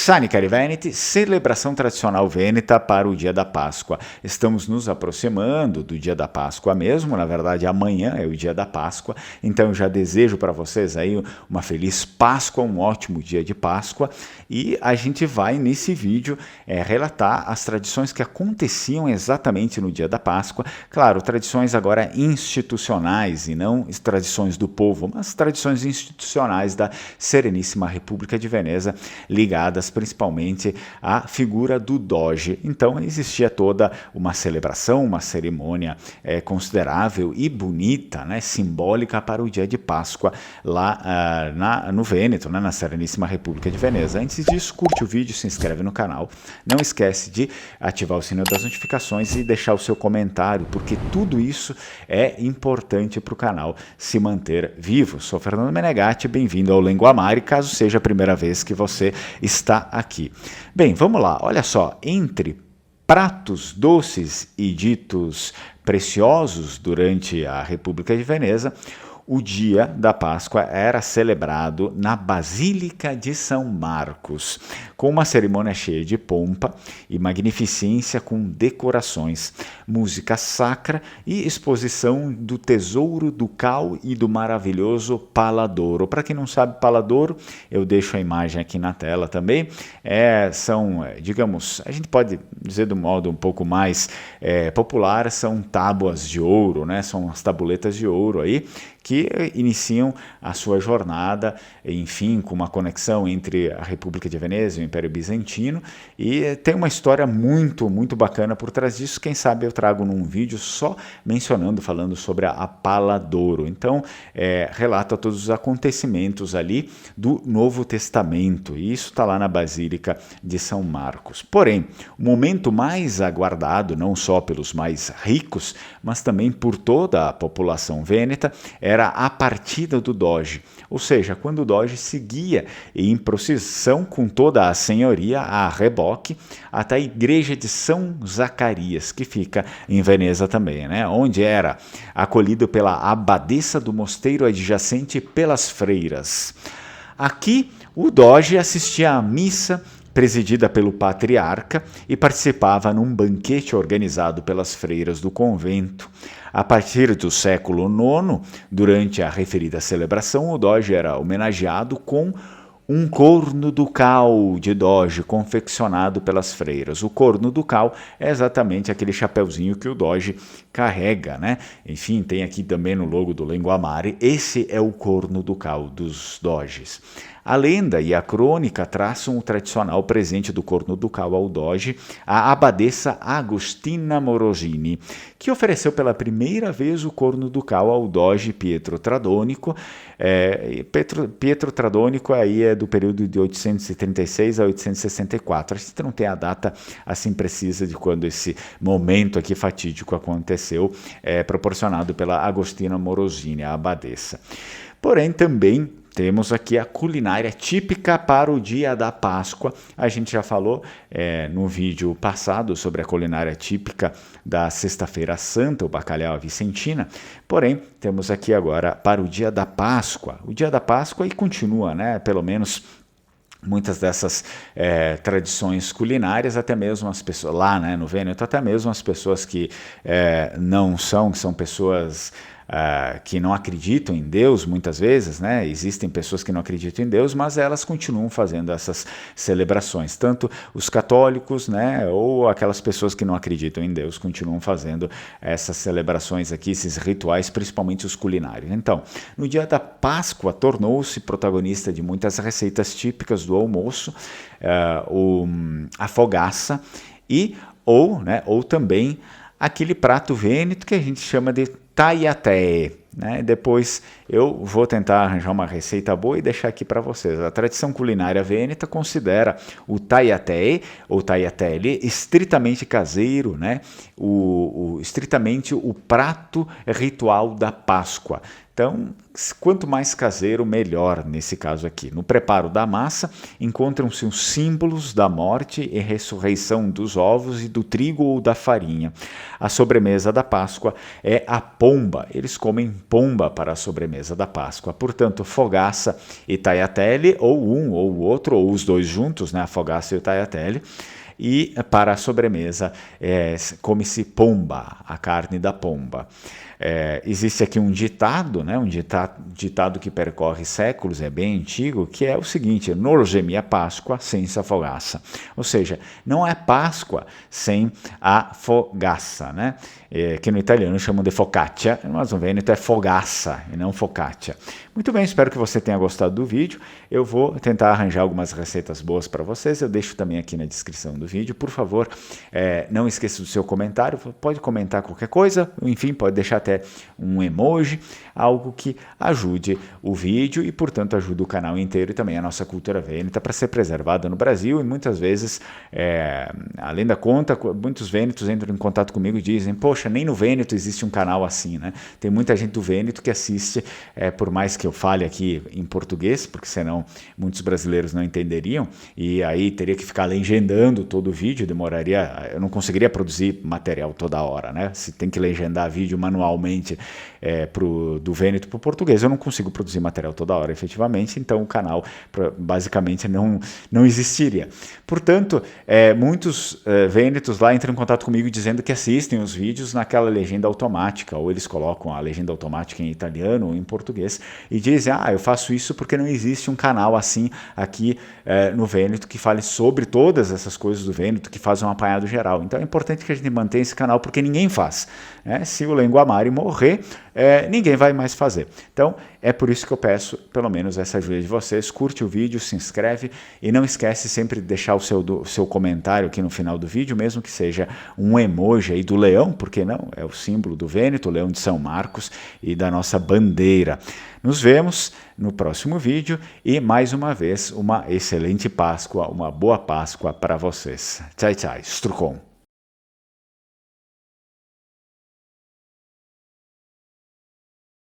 Sani cari Veneti, celebração tradicional vêneta para o dia da Páscoa. Estamos nos aproximando do dia da Páscoa mesmo, na verdade amanhã é o dia da Páscoa, então eu já desejo para vocês aí uma feliz Páscoa, um ótimo dia de Páscoa, e a gente vai nesse vídeo relatar as tradições que aconteciam exatamente no dia da Páscoa, claro, tradições agora institucionais e não tradições do povo, mas tradições institucionais da Sereníssima República de Veneza, ligadas principalmente à figura do Doge. Então existia toda uma celebração, uma cerimônia considerável e bonita, né, simbólica para o dia de Páscoa lá no Vêneto, né, na Sereníssima República de Veneza. Antes disso, curte o vídeo, se inscreve no canal, não esquece de ativar o sininho das notificações e deixar o seu comentário, porque tudo isso é importante para o canal se manter vivo. Sou Fernando Menegatti, bem-vindo ao Linguamare, caso seja a primeira vez que você está aqui. Bem, vamos lá, olha só, entre pratos doces e ditos preciosos durante a República de Veneza, o dia da Páscoa era celebrado na Basílica de São Marcos, com uma cerimônia cheia de pompa e magnificência, com decorações, música sacra e exposição do tesouro ducal e do maravilhoso Paladoro. Para quem não sabe, Paladoro, eu deixo a imagem aqui na tela também, são, digamos, a gente pode dizer de um modo um pouco mais popular, são tábuas de ouro, né? São as tabuletas de ouro aí, que iniciam a sua jornada, enfim, com uma conexão entre a República de Veneza e o Império Bizantino, e tem uma história muito, muito bacana por trás disso. Quem sabe eu trago num vídeo só mencionando, falando sobre a Paladoro. Então, relata todos os acontecimentos ali do Novo Testamento, e isso está lá na Basílica de São Marcos. Porém, o momento mais aguardado, não só pelos mais ricos, mas também por toda a população vêneta, era a partida do Doge, ou seja, quando o Doge seguia em procissão com toda a senhoria a reboque até a igreja de São Zacarias, que fica em Veneza também, né? Onde era acolhido pela abadesa do mosteiro adjacente pelas freiras. Aqui o Doge assistia à missa presidida pelo patriarca e participava num banquete organizado pelas freiras do convento. A partir do século IX, durante a referida celebração, o Doge era homenageado com um corno ducal de Doge confeccionado pelas freiras. O corno ducal é exatamente aquele chapeuzinho que o Doge carrega, né? Enfim, tem aqui também no logo do Linguamare, esse é o corno ducal dos Doges. A lenda e a crônica traçam o tradicional presente do corno ducal ao Doge, a abadesa Agostina Morosini, que ofereceu pela primeira vez o corno ducal ao Doge Pietro Tradonico. Pietro Tradonico aí é do período de 836 a 864. A gente não tem a data assim precisa de quando esse momento aqui fatídico aconteceu, proporcionado pela Agostina Morosini, a abadesa. Porém, também temos aqui a culinária típica para o dia da Páscoa. A gente já falou no vídeo passado sobre a culinária típica da Sexta-feira Santa, o bacalhau à vicentina. Porém, temos aqui agora para o dia da Páscoa. O dia da Páscoa e continua, né? Pelo menos muitas dessas tradições culinárias, até mesmo as pessoas lá, né, no Vêneto, até mesmo as pessoas que são pessoas que não acreditam em Deus, muitas vezes, né? Existem pessoas que não acreditam em Deus, mas elas continuam fazendo essas celebrações. Tanto os católicos, né, ou aquelas pessoas que não acreditam em Deus, continuam fazendo essas celebrações aqui, esses rituais, principalmente os culinários. Então, no dia da Páscoa, tornou-se protagonista de muitas receitas típicas do almoço, a fogaça ou também aquele prato vêneto que a gente chama de tagliatelle, né? Depois eu vou tentar arranjar uma receita boa e deixar aqui para vocês. A tradição culinária vêneta considera o tagliatelle ou tagliatelle estritamente caseiro, né? Estritamente o prato ritual da Páscoa. Então, quanto mais caseiro, melhor nesse caso aqui. No preparo da massa, encontram-se os símbolos da morte e ressurreição dos ovos e do trigo ou da farinha. A sobremesa da Páscoa é a pomba. Eles comem pomba para a sobremesa da Páscoa. Portanto, fogaça e tagliatelle, ou um ou o outro, ou os dois juntos, né? A fogaça e o tagliatelle. E para a sobremesa come-se pomba, a carne da pomba. Existe aqui um ditado, né, um ditado que percorre séculos, é bem antigo, que é o seguinte: non c'è mia Páscoa senza fogaça. Ou seja, não é Páscoa sem a fogaça, né? Que no italiano chamam de focaccia, mas no Vêneto é fogaça e não focaccia. Muito bem, espero que você tenha gostado do vídeo. Eu vou tentar arranjar algumas receitas boas para vocês, eu deixo também aqui na descrição do vídeo. Por favor, não esqueça do seu comentário, pode comentar qualquer coisa, enfim, pode deixar até um emoji, algo que ajude o vídeo e, portanto, ajude o canal inteiro e também a nossa cultura vêneta para ser preservada no Brasil. E muitas vezes, além da conta, muitos vênetos entram em contato comigo e dizem: poxa, nem no Vêneto existe um canal assim, né? Tem muita gente do Vêneto que assiste, por mais que eu fale aqui em português, porque senão muitos brasileiros não entenderiam, e aí teria que ficar legendando todo o vídeo, eu não conseguiria produzir material toda hora, né? Se tem que legendar vídeo manualmente do Vêneto para o português, eu não consigo produzir material toda hora, efetivamente, então o canal basicamente não existiria. Portanto, muitos vênetos lá entram em contato comigo dizendo que assistem os vídeos naquela legenda automática, ou eles colocam a legenda automática em italiano ou em português, e dizem: eu faço isso porque não existe um canal assim aqui no Vêneto que fale sobre todas essas coisas do Vêneto, que faz um apanhado geral. Então é importante que a gente mantenha esse canal, porque ninguém faz, né? Se o Lenguamare morrer, ninguém vai mais fazer. Então é por isso que eu peço pelo menos essa ajuda de vocês. Curte o vídeo, se inscreve e não esquece sempre de deixar o seu comentário aqui no final do vídeo, mesmo que seja um emoji aí do leão, porque não? É o símbolo do Vêneto, o leão de São Marcos e da nossa bandeira. Nos vemos no próximo vídeo e, mais uma vez, uma excelente Páscoa, uma boa Páscoa para vocês. Tchau, tchau. Strucon.